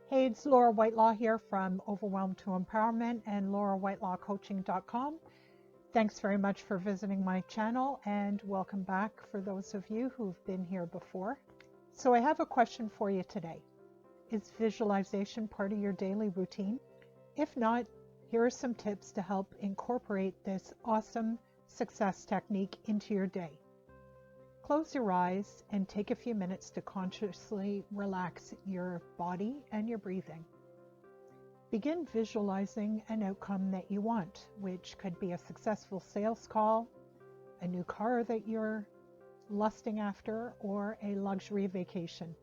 Hey, it's Laura Whitelaw here from Overwhelmed to Empowerment and laurawhitelawcoaching.com. Thanks very much for visiting my channel and welcome back for those of you who've been here before. So I have a question for you today. Is visualization part of your daily routine? If not, here are some tips to help incorporate this awesome success technique into your day. Close your eyes and take a few minutes to consciously relax your body and your breathing. Begin visualizing an outcome that you want, which could be a successful sales call, a new car that you're lusting after, or a luxury vacation.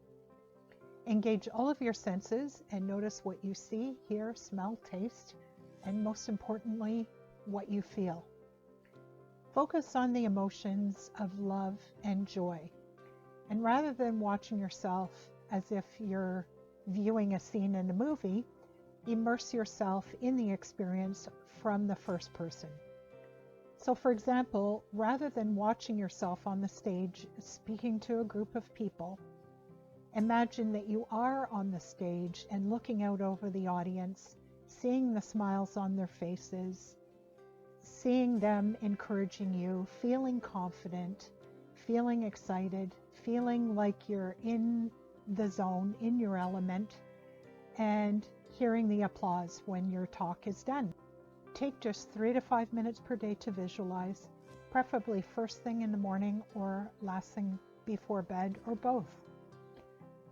Engage all of your senses and notice what you see, hear, smell, taste, and most importantly, what you feel. Focus on the emotions of love and joy. And rather than watching yourself as if you're viewing a scene in a movie, immerse yourself in the experience from the first person. So for example, rather than watching yourself on the stage speaking to a group of people, imagine that you are on the stage and looking out over the audience, seeing the smiles on their faces, seeing them encouraging you, feeling confident, feeling excited, feeling like you're in the zone, in your element, and hearing the applause when your talk is done. Take just 3 to 5 minutes per day to visualize, preferably first thing in the morning or last thing before bed or both.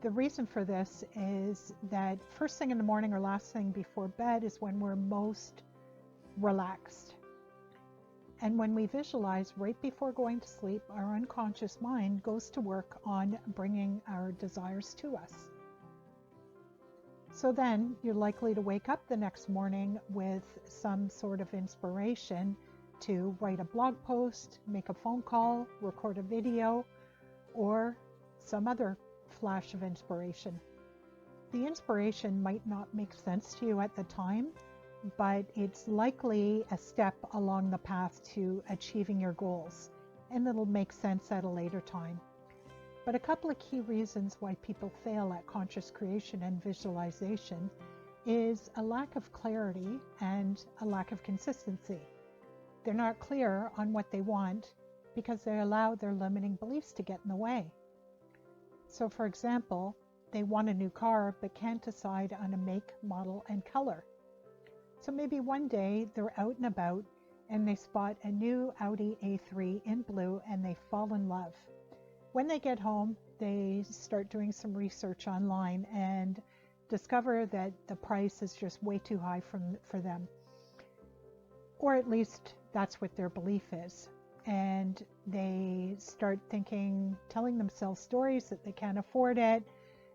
The reason for this is that first thing in the morning or last thing before bed is when we're most relaxed. And when we visualize right before going to sleep, our unconscious mind goes to work on bringing our desires to us. So then you're likely to wake up the next morning with some sort of inspiration to write a blog post, make a phone call, record a video, or some other flash of inspiration. The inspiration might not make sense to you at the time, but it's likely a step along the path to achieving your goals, and it'll make sense at a later time. But a couple of key reasons why people fail at conscious creation and visualization is a lack of clarity and a lack of consistency. They're not clear on what they want because they allow their limiting beliefs to get in the way. So for example, they want a new car but can't decide on a make, model, and color. So maybe one day they're out and about and they spot a new Audi A3 in blue and they fall in love. When they get home, they start doing some research online and discover that the price is just way too high for them. Or at least that's what their belief is. And they start thinking, telling themselves stories that they can't afford it,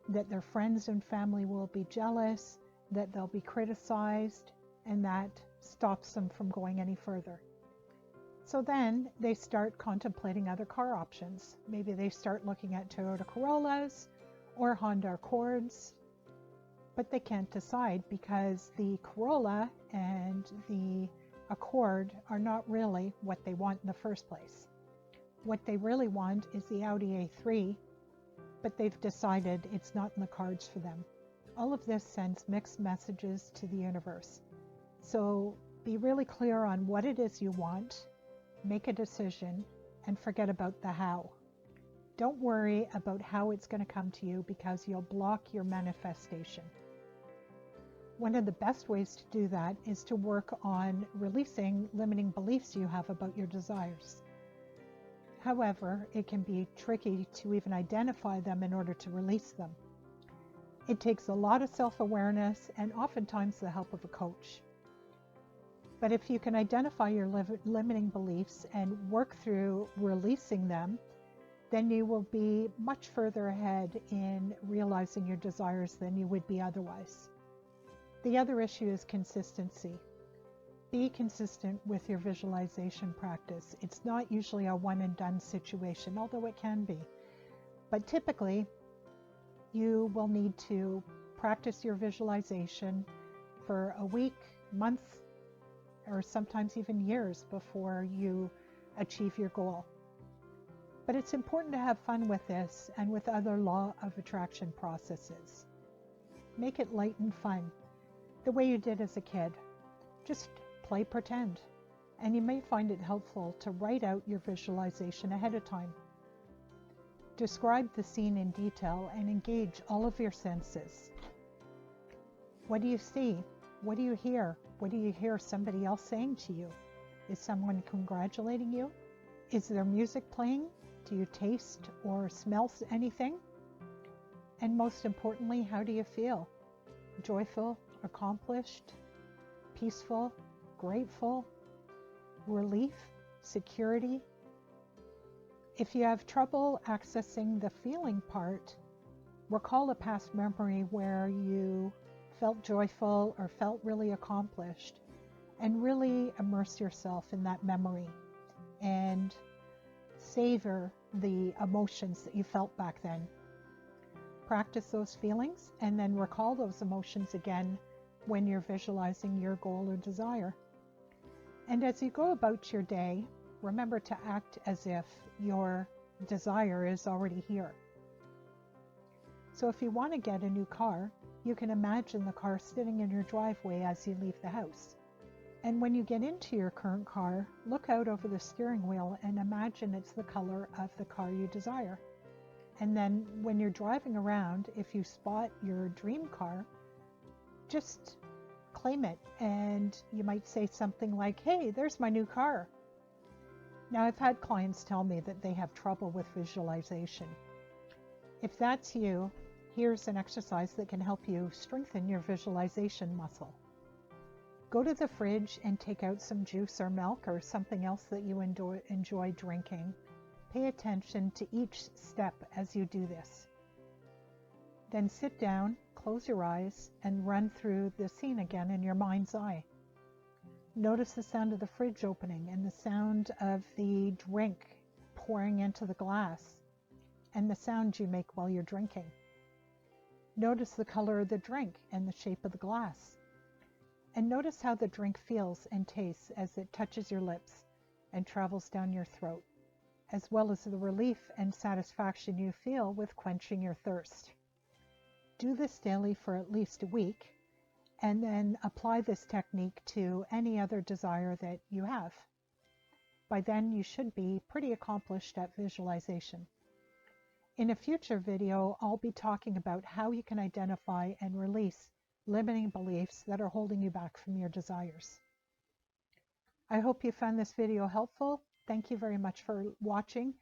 that their friends and family will be jealous, that they'll be criticized, and that stops them from going any further. So then they start contemplating other car options. Maybe they start looking at Toyota Corollas or Honda Accords, but they can't decide because the Corolla and the Accord are not really what they want in the first place. What they really want is the Audi A3, but they've decided it's not in the cards for them. All of this sends mixed messages to the universe. So be really clear on what it is you want, make a decision, and forget about the how. Don't worry about how it's going to come to you because you'll block your manifestation. One of the best ways to do that is to work on releasing limiting beliefs you have about your desires. However, it can be tricky to even identify them in order to release them. It takes a lot of self-awareness and oftentimes the help of a coach. But if you can identify your limiting beliefs and work through releasing them, then you will be much further ahead in realizing your desires than you would be otherwise. The other issue is consistency. Be consistent with your visualization practice. It's not usually a one and done situation, although it can be. But typically, you will need to practice your visualization for a week, month, or sometimes even years before you achieve your goal. But it's important to have fun with this and with other law of attraction processes. Make it light and fun, the way you did as a kid. Just play pretend. And you may find it helpful to write out your visualization ahead of time. Describe the scene in detail and engage all of your senses. What do you see? What do you hear? What do you hear somebody else saying to you? Is someone congratulating you? Is there music playing? Do you taste or smell anything? And most importantly, how do you feel? Joyful, accomplished, peaceful, grateful, relief, security? If you have trouble accessing the feeling part, recall a past memory where you felt joyful or felt really accomplished, and really immerse yourself in that memory and savor the emotions that you felt back then. Practice those feelings and then recall those emotions again when you're visualizing your goal or desire. And as you go about your day, remember to act as if your desire is already here. So if you want to get a new car, you can imagine the car sitting in your driveway as you leave the house. And when you get into your current car, look out over the steering wheel and imagine it's the color of the car you desire. And then when you're driving around, if you spot your dream car, just claim it. And you might say something like, "Hey, there's my new car." Now, I've had clients tell me that they have trouble with visualization. If that's you, here's an exercise that can help you strengthen your visualization muscle. Go to the fridge and take out some juice or milk or something else that you enjoy drinking. Pay attention to each step as you do this. Then sit down, close your eyes, and run through the scene again in your mind's eye. Notice the sound of the fridge opening and the sound of the drink pouring into the glass and the sound you make while you're drinking. Notice the color of the drink and the shape of the glass. And notice how the drink feels and tastes as it touches your lips and travels down your throat, as well as the relief and satisfaction you feel with quenching your thirst. Do this daily for at least a week, and then apply this technique to any other desire that you have. By then, you should be pretty accomplished at visualization. In a future video, I'll be talking about how you can identify and release limiting beliefs that are holding you back from your desires. I hope you found this video helpful. Thank you very much for watching.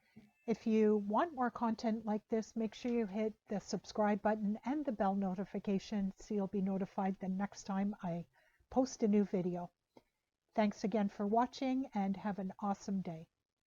If you want more content like this, make sure you hit the subscribe button and the bell notification so you'll be notified the next time I post a new video. Thanks again for watching and have an awesome day.